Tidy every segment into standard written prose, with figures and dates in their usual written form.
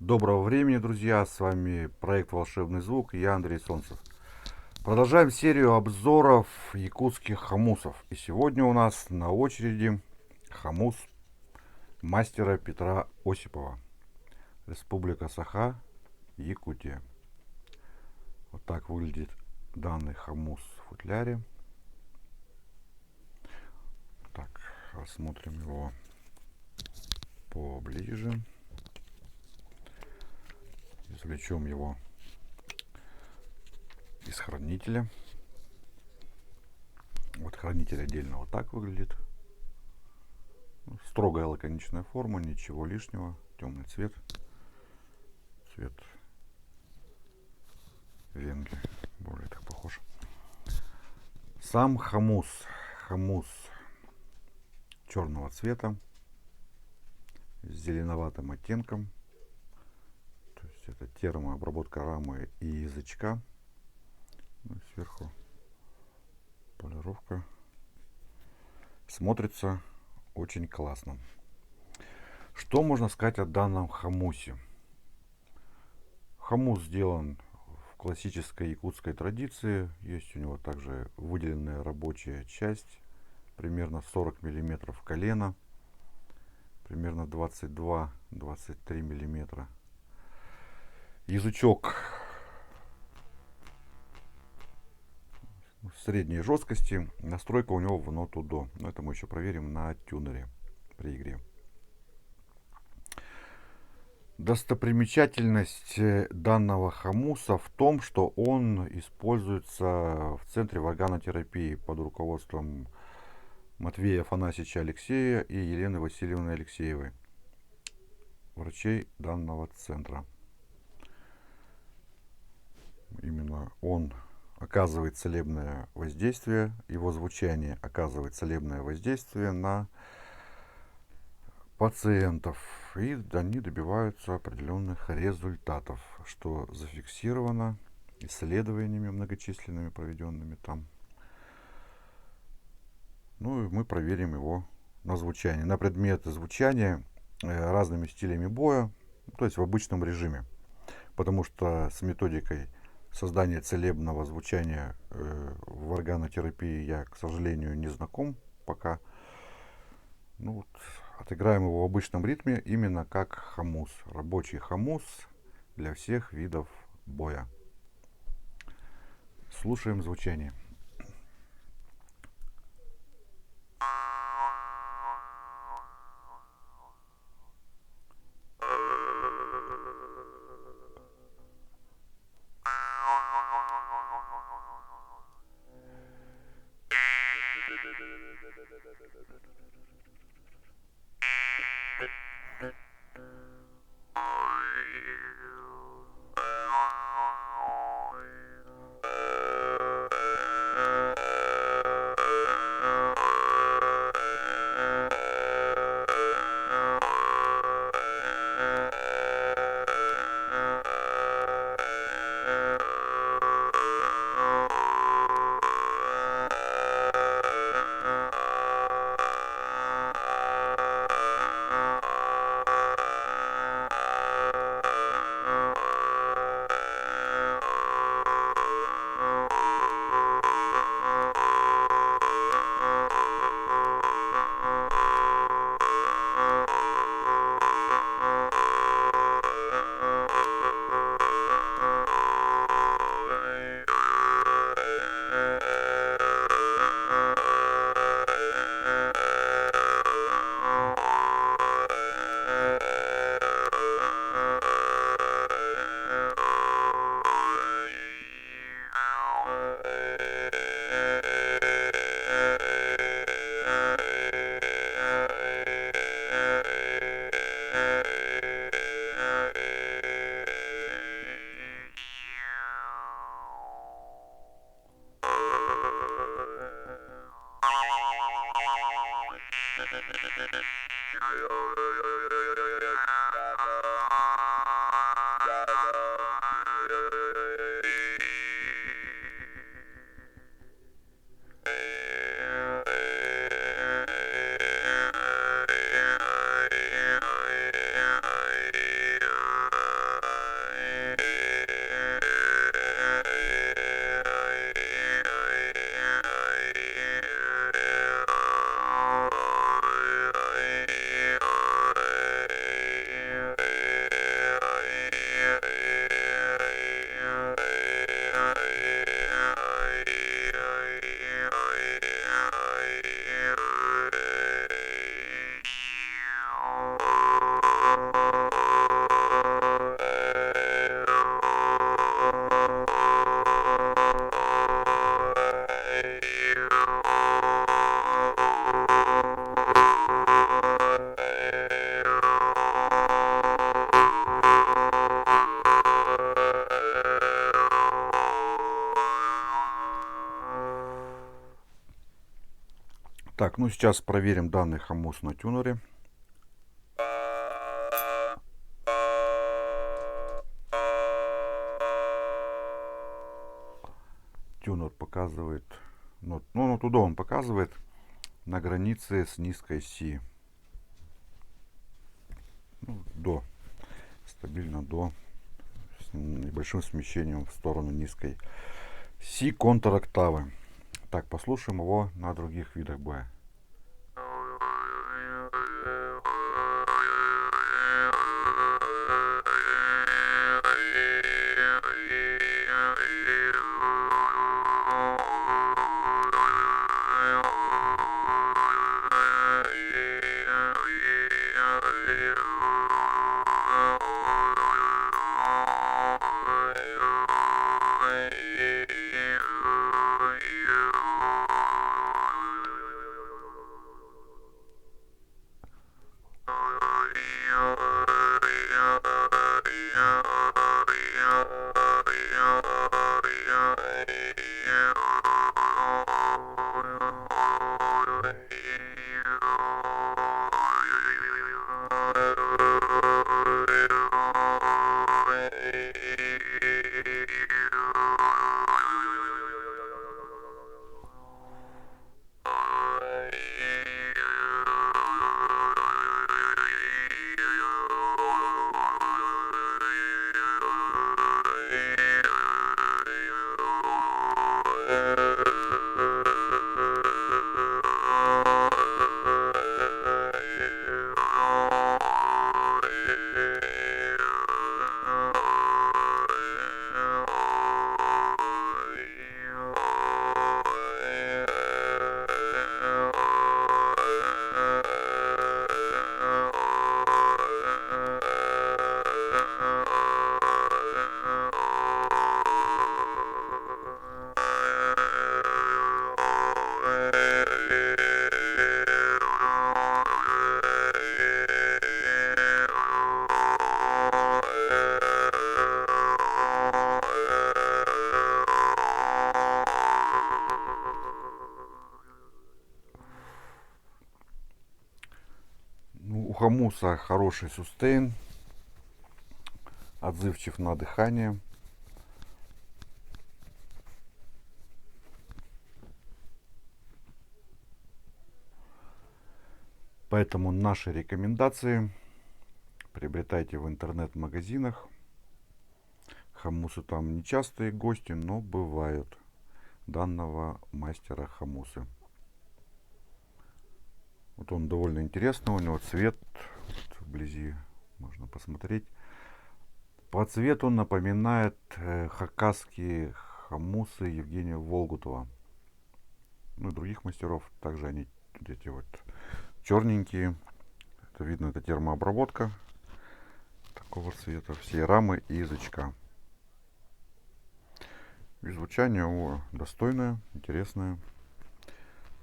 Доброго времени, друзья! С вами проект «Волшебный звук» и я, Андрей Солнцев. Продолжаем серию обзоров якутских хомусов. И сегодня у нас на очереди хомус мастера Петра Осипова. Республика Саха, Якутия. Вот так выглядит данный хомус в футляре. Так, рассмотрим его поближе. Извлечем его из хранителя. Вот хранитель отдельно вот так выглядит. Строгая лаконичная форма, ничего лишнего. Темный цвет. Цвет венги. Более так похож. Сам хомус. Хомус черного цвета. С зеленоватым оттенком. То есть это термообработка рамы и язычка. Ну, сверху полировка. Смотрится очень классно. Что можно сказать о данном хомусе? Хомус сделан в классической якутской традиции. Есть у него также выделенная рабочая часть. Примерно 40 миллиметров колена. Примерно 22-23 миллиметра. Язычок средней жесткости. Настройка у него в ноту до. Но это мы еще проверим на тюнере при игре. Достопримечательность данного хомуса в том, что он используется в центре варганотерапии под руководством Матвея Афанасьевича Алексея и Елены Васильевны Алексеевой, врачей данного центра. Именно он оказывает целебное воздействие, его звучание оказывает целебное воздействие на пациентов, и они добиваются определенных результатов, что зафиксировано исследованиями многочисленными, проведенными там. Ну и мы проверим его на звучание, на предмет звучания разными стилями боя, то есть в обычном режиме, потому что с методикой создания целебного звучания в органотерапии я, к сожалению, не знаком пока. Ну, вот, отыграем его в обычном ритме, именно как хомус. Рабочий хомус для всех видов боя. Слушаем звучание. Так, ну сейчас проверим данный хомус на тюнере. Тюнер показывает, ну туда он показывает на границе с низкой Си. Ну, до, стабильно до, с небольшим смещением в сторону низкой Си контр-октавы. Так, послушаем его на других видах боя. Ну, у хомуса хороший сустейн, отзывчив на дыхание. Поэтому наши рекомендации: приобретайте в интернет-магазинах. Хомусы там нечастые гости, но бывают данного мастера хомусы. Вот он довольно интересный, у него цвет, вот вблизи можно посмотреть. По цвету он напоминает хакасские хомусы Евгения Волгутова. Ну и других мастеров. Также они эти вот черненькие. Это видно, это термообработка такого цвета. Все рамы и язычка. И звучание его достойное, интересное.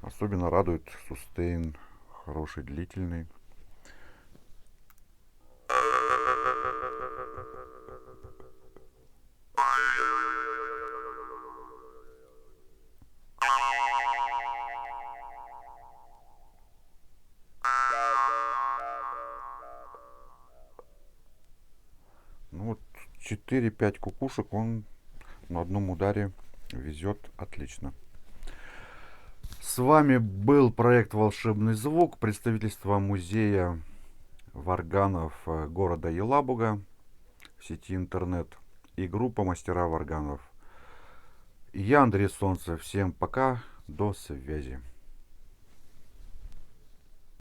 Особенно радует сустейн, хороший, длительный. Ну вот 4-5 кукушек он на одном ударе везет отлично. С вами был проект «Волшебный звук», представительство музея варганов города Елабуга в сети интернет и группа мастера варганов. Я Андрей Солнцев. Всем пока, до связи.